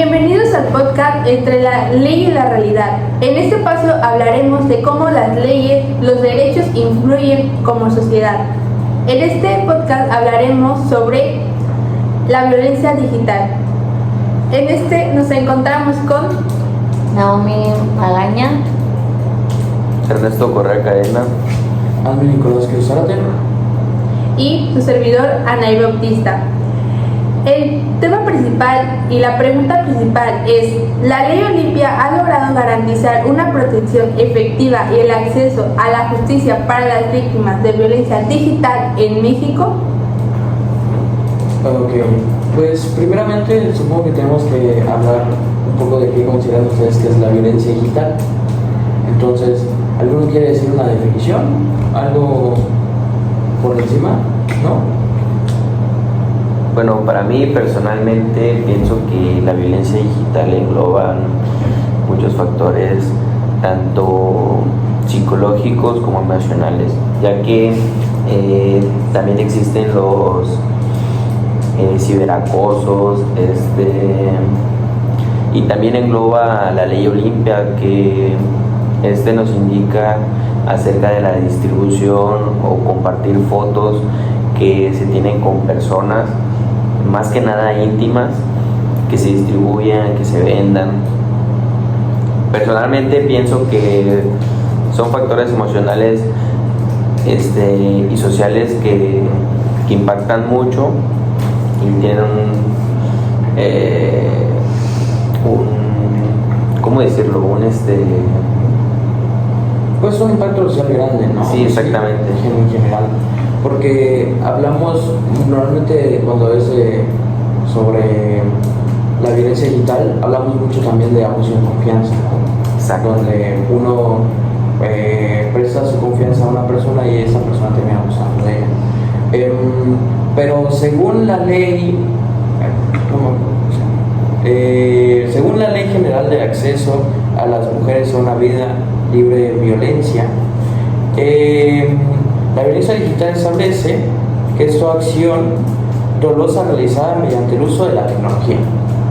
Bienvenidos al podcast Entre la Ley y la Realidad. En este espacio hablaremos de cómo las leyes, los derechos influyen como sociedad. En este podcast hablaremos sobre la violencia digital. En este nos encontramos con Naomi Magaña, Ernesto Correa Cadena, André Nicolás Cruzárate y su servidor Anaí Bautista. El tema principal y la pregunta principal es: ¿la Ley Olimpia ha logrado garantizar una protección efectiva y el acceso a la justicia para las víctimas de violencia digital en México? Ok, pues primeramente supongo que tenemos que hablar un poco de qué consideran ustedes que es la violencia digital. Entonces, ¿alguno quiere decir una definición? ¿Algo por encima? ¿No? Bueno, para mí personalmente pienso que la violencia digital engloba muchos factores, tanto psicológicos como emocionales, ya que también existen los ciberacosos, y también engloba la Ley Olimpia, que nos indica acerca de la distribución o compartir fotos que se tienen con personas más que nada íntimas, que se distribuyan, que se vendan. Personalmente pienso que son factores emocionales y sociales que impactan mucho y tienen ¿cómo decirlo? Pues un impacto social grande, ¿no? Sí, exactamente. En general. Porque hablamos normalmente cuando es sobre la violencia digital, hablamos mucho también de abuso de confianza, ¿no? Exacto. Donde uno presta su confianza a una persona y esa persona termina abusando de ella. Pero según la ley, según la Ley General de Acceso a las Mujeres a una Vida Libre de Violencia, la violencia digital establece que es toda acción dolosa realizada mediante el uso de la tecnología.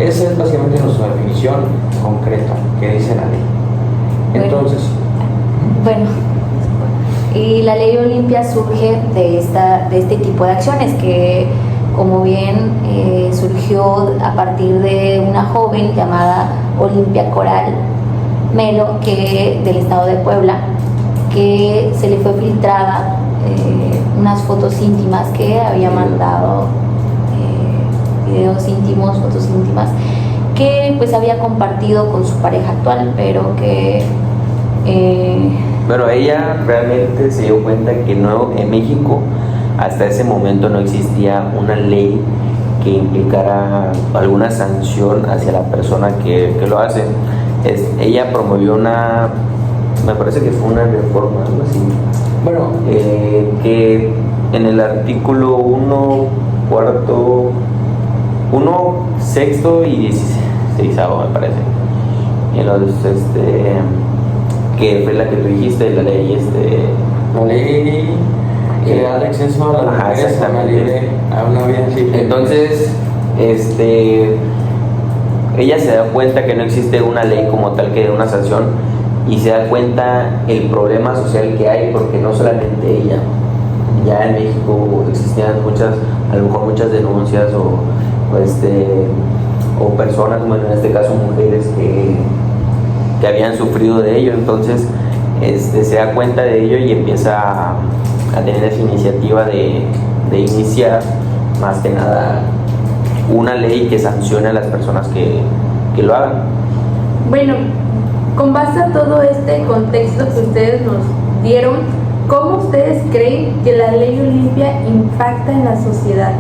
Esa es básicamente nuestra definición concreta que dice la ley. Entonces, y la Ley Olimpia surge de este tipo de acciones que, como bien surgió a partir de una joven llamada Olimpia Coral Melo, del estado de Puebla, que se le fue filtrada unas fotos íntimas que había mandado, videos íntimos, fotos íntimas, que pues había compartido con su pareja actual, pero que Pero ella realmente se dio cuenta que en México hasta ese momento no existía una ley que implicara alguna sanción hacia la persona que lo hace. Ella promovió me parece que fue una reforma, algo así. bueno, Que en el artículo 1 sexto y 16 me parece. Y entonces, que fue la que tú dijiste, la ley, la ley que da el acceso a las mujeres a una vida libre. Entonces, ella se da cuenta que no existe una ley como tal que dé una sanción, y se da cuenta el problema social que hay, porque no solamente ella, ya en México existían a lo mejor muchas denuncias o personas, bueno, en este caso mujeres que habían sufrido de ello. Entonces se da cuenta de ello y empieza a tener esa iniciativa de iniciar más que nada una ley que sancione a las personas que lo hagan. Bueno, con base a todo este contexto que ustedes nos dieron, ¿cómo ustedes creen que la Ley Olimpia impacta en la sociedad?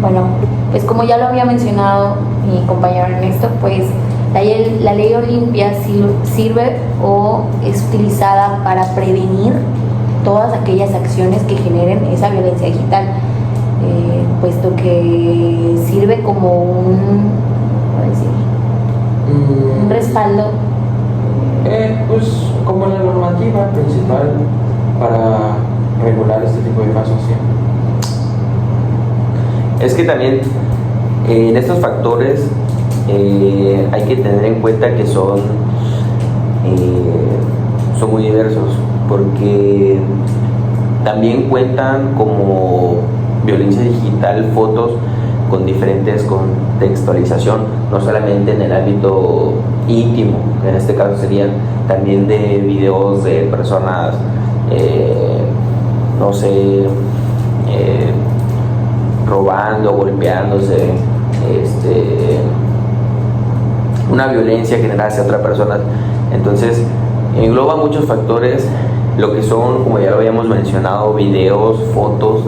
Bueno, pues como ya lo había mencionado mi compañero Ernesto, pues la Ley Olimpia sirve o es utilizada para prevenir todas aquellas acciones que generen esa violencia digital, puesto que sirve como un respaldo. Pues como la normativa principal para regular este tipo de casos, sí. Es que también en estos factores hay que tener en cuenta que son muy diversos, porque también cuentan como violencia digital fotos con diferentes contextualización, no solamente en el ámbito íntimo, en este caso serían también de videos de personas, no sé, robando, golpeándose, una violencia generada hacia otra persona. Entonces engloba muchos factores, lo que son, como ya lo habíamos mencionado, videos, fotos,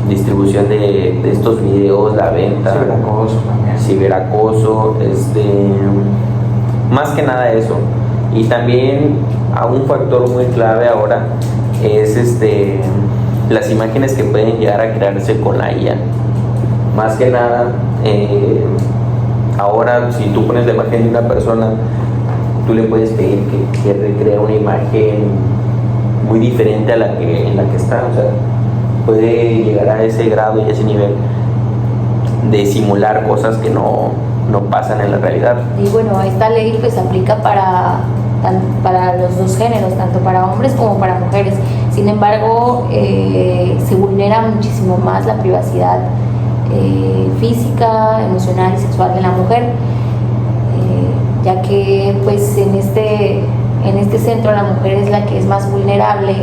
distribución de estos videos, la venta, ciberacoso, más que nada eso. Y también a un factor muy clave ahora es las imágenes que pueden llegar a crearse con la IA. Más que nada, ahora si tú pones la imagen de una persona, tú le puedes pedir que recree una imagen muy diferente a la en la que está. O sea, puede llegar a ese grado y ese nivel de simular cosas que no pasan en la realidad. Y bueno, esta ley pues aplica para los dos géneros, tanto para hombres como para mujeres. Sin embargo, se vulnera muchísimo más la privacidad física, emocional y sexual de la mujer, ya que pues en este centro la mujer es la que es más vulnerable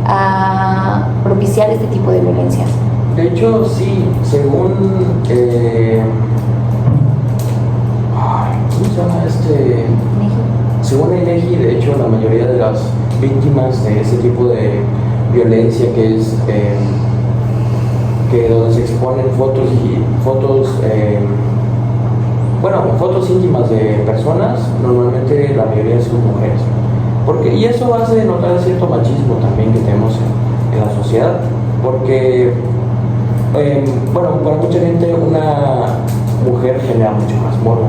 a propiciar este tipo de violencia. De hecho, sí, según ¿cómo se llama según el INEGI, de hecho, la mayoría de las víctimas de ese tipo de violencia, que es que donde se exponen fotos íntimas de personas, normalmente la mayoría son mujeres. Y eso hace notar cierto machismo también que tenemos en la sociedad, porque para mucha gente una mujer genera mucho más morbo.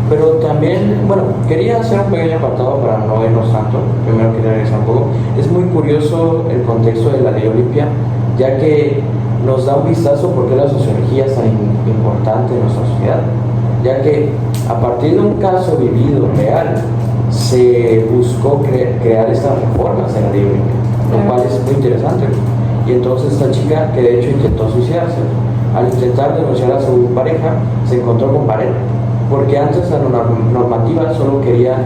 Pero también, quería hacer un pequeño apartado para no irnos tanto. Primero quería regresar un poco. Es muy curioso el contexto de la ley Olimpia, ya que nos da un vistazo por qué la sociología es tan importante en nuestra sociedad, ya que a partir de un caso vivido real se buscó crear estas reformas en la ley Olimpia, lo cual es muy interesante. Y entonces esta chica, que de hecho intentó suicidarse, al intentar denunciar a su pareja se encontró con pared, porque antes la normativa solo quería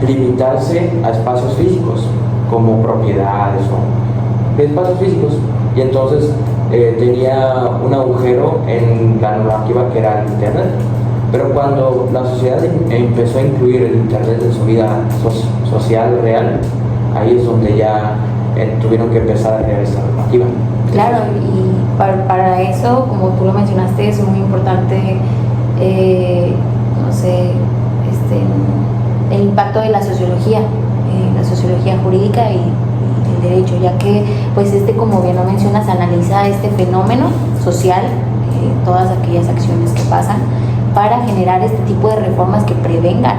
limitarse a espacios físicos como propiedades o espacios físicos, y entonces tenía un agujero en la normativa que era el internet. Pero cuando la sociedad empezó a incluir el internet en su vida social real, ahí es donde ya tuvieron que empezar a crear esta normativa. Claro, y para eso, como tú lo mencionaste, es muy importante el impacto de la sociología jurídica y el derecho, ya que pues como bien lo mencionas, analiza este fenómeno social, todas aquellas acciones que pasan para generar este tipo de reformas que prevengan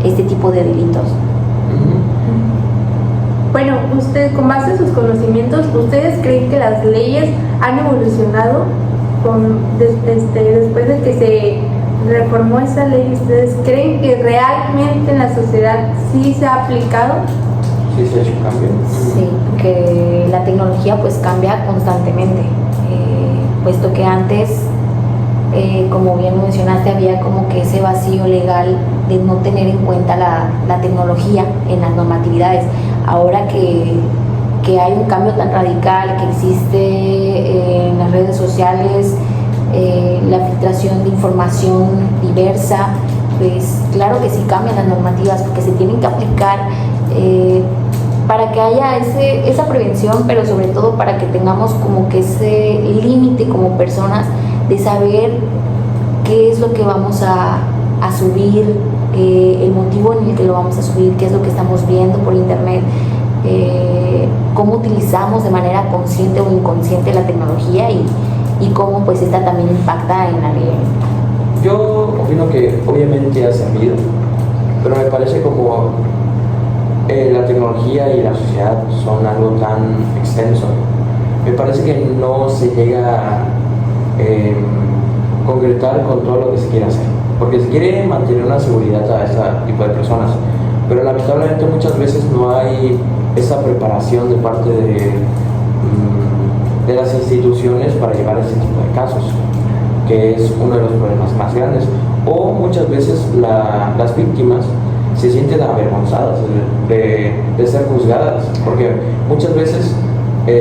este tipo de delitos. Bueno, con base en sus conocimientos, ¿ustedes creen que las leyes han evolucionado después de que se reformó esa ley? ¿Ustedes creen que realmente en la sociedad sí se ha aplicado? Sí, se ha hecho cambio. Sí, que la tecnología pues cambia constantemente, puesto que antes, como bien mencionaste, había como que ese vacío legal de no tener en cuenta la tecnología en las normatividades. Ahora que hay un cambio tan radical, que existe en las redes sociales, la filtración de información diversa, pues claro que sí cambian las normativas, porque se tienen que aplicar para que haya esa prevención, pero sobre todo para que tengamos como que ese límite como personas de saber qué es lo que vamos a subir, el motivo en el que lo vamos a subir, qué es lo que estamos viendo por internet, cómo utilizamos de manera consciente o inconsciente la tecnología y cómo pues esta también impacta en la ley. Yo opino que obviamente ha servido, pero me parece como la tecnología y la sociedad son algo tan extenso. Me parece que no se llega concretar con todo lo que se quiere hacer, porque se quiere mantener una seguridad a este tipo de personas, pero lamentablemente muchas veces no hay esa preparación de parte de las instituciones para llevar este tipo de casos, que es uno de los problemas más grandes. O muchas veces las víctimas se sienten avergonzadas de ser juzgadas, porque muchas veces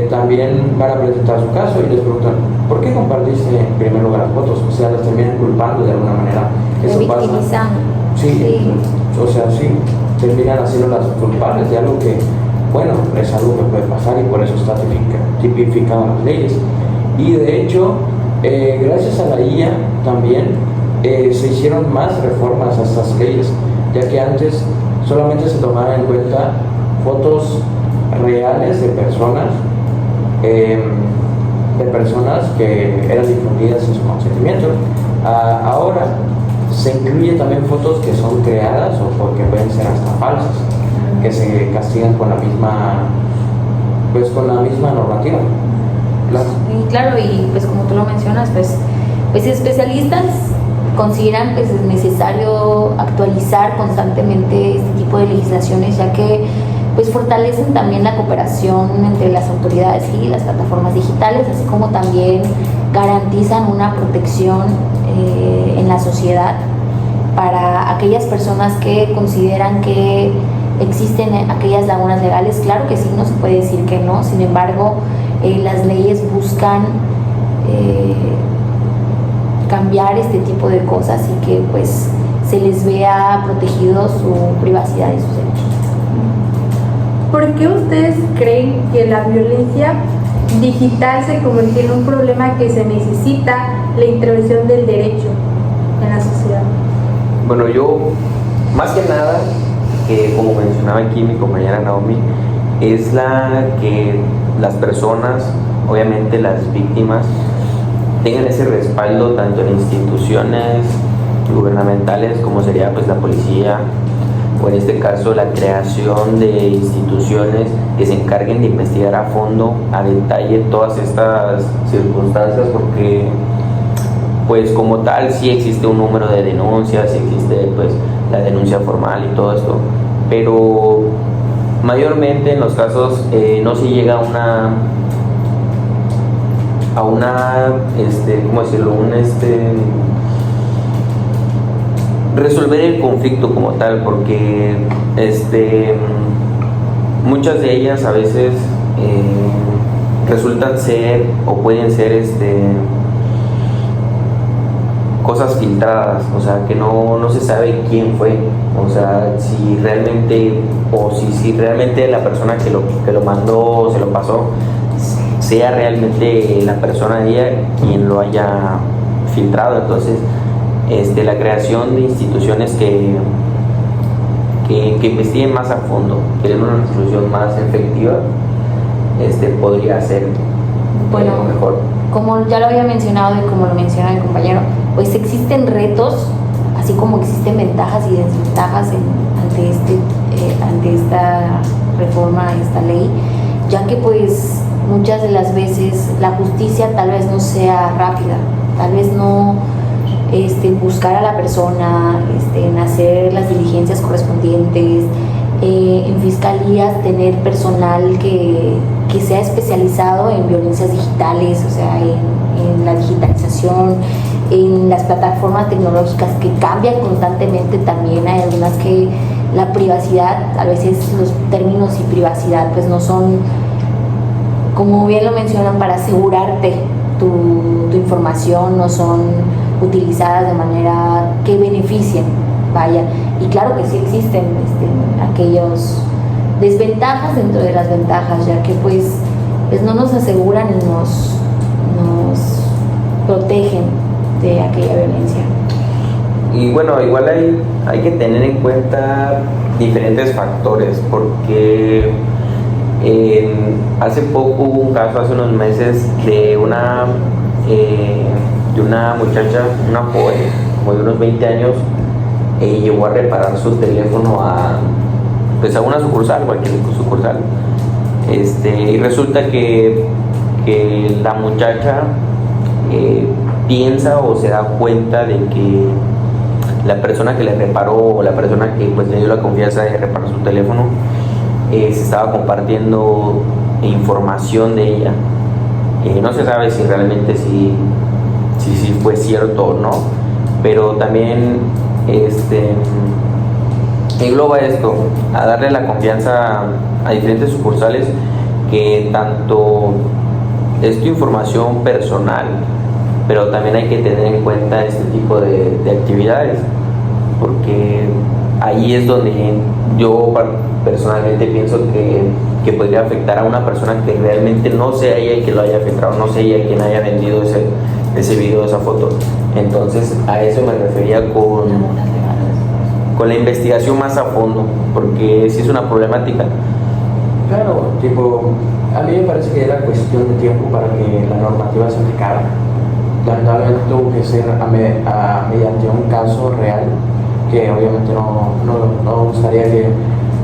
también van a presentar su caso y les preguntan, ¿por qué compartiste en primer lugar las fotos? O sea, las terminan culpando de alguna manera. Eso pasa. Sí, o sea, sí, terminan haciéndolas culpables de algo que, bueno, es algo que puede pasar y por eso está tipificado en las leyes. Y de hecho, gracias a la IA también se hicieron más reformas a estas leyes, ya que antes solamente se tomaban en cuenta fotos reales de personas que eran difundidas sin su consentimiento. Ahora se incluye también fotos que son creadas o porque pueden ser hasta falsas, que se castigan con la misma normativa. Y claro, y pues como tú lo mencionas, pues especialistas consideran que es necesario actualizar constantemente este tipo de legislaciones, ya que pues fortalecen también la cooperación entre las autoridades y las plataformas digitales, así como también garantizan una protección en la sociedad para aquellas personas que consideran que existen aquellas lagunas legales. Claro que sí, no se puede decir que no, sin embargo, las leyes buscan cambiar este tipo de cosas y que pues se les vea protegido su privacidad y sus derechos. ¿Por qué ustedes creen que la violencia digital se convirtió en un problema que se necesita la intervención del derecho en la sociedad? Bueno, yo, más que nada, que como mencionaba aquí mi compañera Naomi, es la que las personas, obviamente las víctimas, tengan ese respaldo tanto en instituciones gubernamentales como sería pues la policía, o en este caso la creación de instituciones que se encarguen de investigar a fondo, a detalle todas estas circunstancias, porque pues como tal sí existe un número de denuncias, sí existe pues la denuncia formal y todo esto, pero mayormente en los casos no se llega a una ¿cómo decirlo? Resolver el conflicto como tal, porque muchas de ellas a veces resultan ser o pueden ser cosas filtradas, o sea, que no se sabe quién fue, o sea, si realmente la persona que lo mandó o se lo pasó sea realmente la persona ella quien lo haya filtrado. Entonces la creación de instituciones que investiguen más a fondo, que den una resolución más efectiva, podría ser mejor. Como ya lo había mencionado y como lo menciona el compañero, pues existen retos, así como existen ventajas y desventajas ante esta reforma, esta ley, ya que pues muchas de las veces la justicia tal vez no sea rápida, tal vez no buscar a la persona, en hacer las diligencias correspondientes, en fiscalías tener personal que sea especializado en violencias digitales, o sea, en la digitalización, en las plataformas tecnológicas que cambian constantemente. También hay algunas que la privacidad, a veces los términos y privacidad pues no son, como bien lo mencionan, para asegurarte tu información, no son utilizadas de manera que beneficien, vaya. Y claro que sí existen aquellos desventajas dentro de las ventajas, ya que pues no nos aseguran y nos protegen de aquella violencia. Y bueno, igual hay que tener en cuenta diferentes factores, porque hace poco hubo un caso, hace unos meses, de una muchacha, una joven, como de unos 20 años, llegó a reparar su teléfono a una sucursal, cualquier sucursal, y resulta que la muchacha piensa o se da cuenta de que la persona que le reparó o la persona que pues le dio la confianza de reparar su teléfono se estaba compartiendo información de ella. No se sabe si realmente si fue cierto o no, pero también engloba esto, a darle la confianza a diferentes sucursales, que tanto es tu información personal, pero también hay que tener en cuenta este tipo de actividades, porque ahí es donde yo personalmente pienso que podría afectar a una persona que realmente no sea ella el que lo haya afectado, no sea ella quien haya vendido ese video, esa foto. Entonces a eso me refería con la investigación más a fondo, porque sí es una problemática. Claro, tipo, a mí me parece que era cuestión de tiempo para que la normativa se aplicara. Lamentablemente tuvo que ser mediante un caso real, que obviamente no gustaría que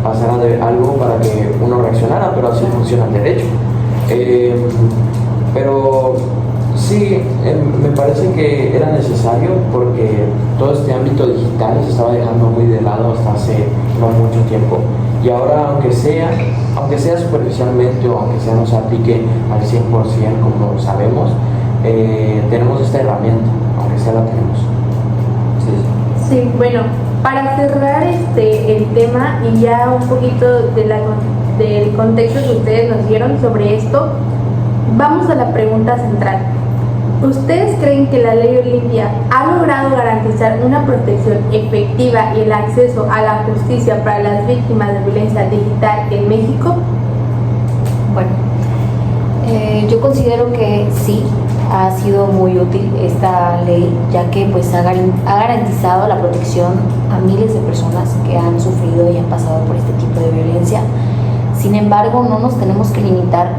pasara de algo para que uno reaccionara, pero así funciona el derecho. Pero sí, me parece que era necesario, porque todo este ámbito digital se estaba dejando muy de lado hasta hace no mucho tiempo, y ahora aunque sea superficialmente o aunque sea no se aplique al 100% como sabemos, tenemos esta herramienta, aunque sea la tenemos. Sí, bueno, para cerrar el tema y ya un poquito del contexto que ustedes nos dieron sobre esto, vamos a la pregunta central. ¿Ustedes creen que la ley Olimpia ha logrado garantizar una protección efectiva y el acceso a la justicia para las víctimas de violencia digital en México? Bueno, yo considero que sí, ha sido muy útil esta ley, ya que pues ha garantizado la protección a miles de personas que han sufrido y han pasado por este tipo de violencia. Sin embargo, no nos tenemos que limitar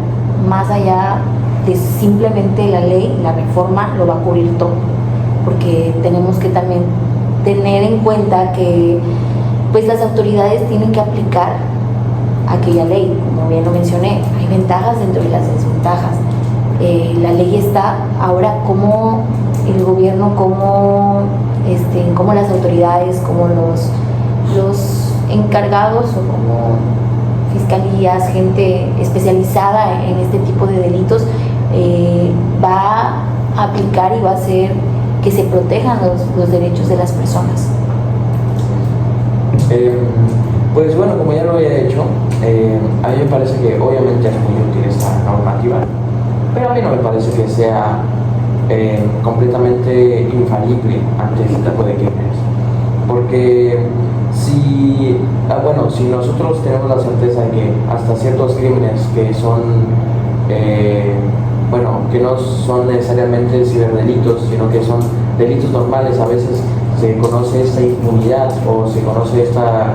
más allá de simplemente la ley. La reforma lo va a cubrir todo, porque tenemos que también tener en cuenta que pues las autoridades tienen que aplicar aquella ley. Como bien lo mencioné, hay ventajas dentro de las desventajas. La ley está, ahora como el gobierno, como las autoridades, como los encargados o como fiscalías, gente especializada en este tipo de delitos, va a aplicar y va a hacer que se protejan los derechos de las personas. Pues bueno, como ya lo había dicho, a mí me parece que obviamente es muy útil esta normativa, pero a mí no me parece que sea completamente infalible ante este tipo de crímenes, porque si nosotros tenemos la certeza de que hasta ciertos crímenes que son que no son necesariamente ciberdelitos, sino que son delitos normales, a veces se conoce esta impunidad o se conoce esta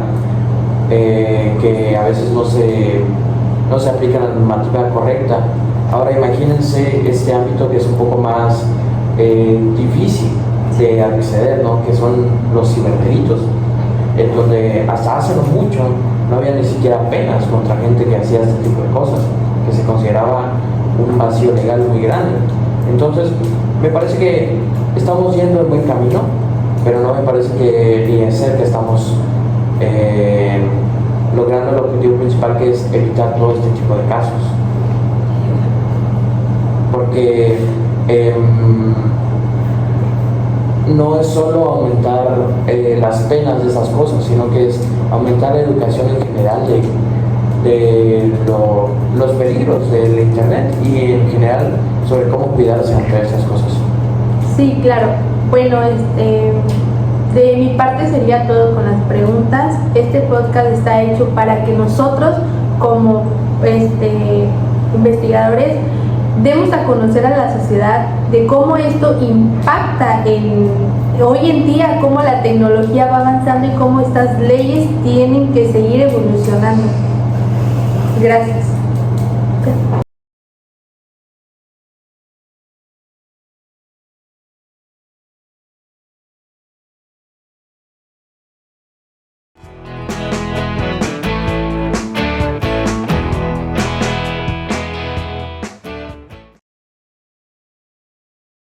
que a veces no se aplica la normativa correcta. Ahora imagínense este ámbito que es un poco más difícil de acceder, ¿no? Que son los ciberdelitos, en donde hasta hace no mucho no había ni siquiera penas contra gente que hacía este tipo de cosas, que se consideraba un vacío legal muy grande. Entonces me parece que estamos yendo en buen camino, pero no me parece que ni de cerca estamos logrando el objetivo principal, que es evitar todo este tipo de casos, porque no es solo aumentar las penas de esas cosas, sino que es aumentar la educación en general de los peligros del internet y en general sobre cómo cuidarse ante esas cosas. Sí, claro. Bueno, de mi parte sería todo con las preguntas. Este podcast está hecho para que nosotros como investigadores demos a conocer a la sociedad de cómo esto impacta hoy en día, cómo la tecnología va avanzando y cómo estas leyes tienen que seguir evolucionando. Gracias.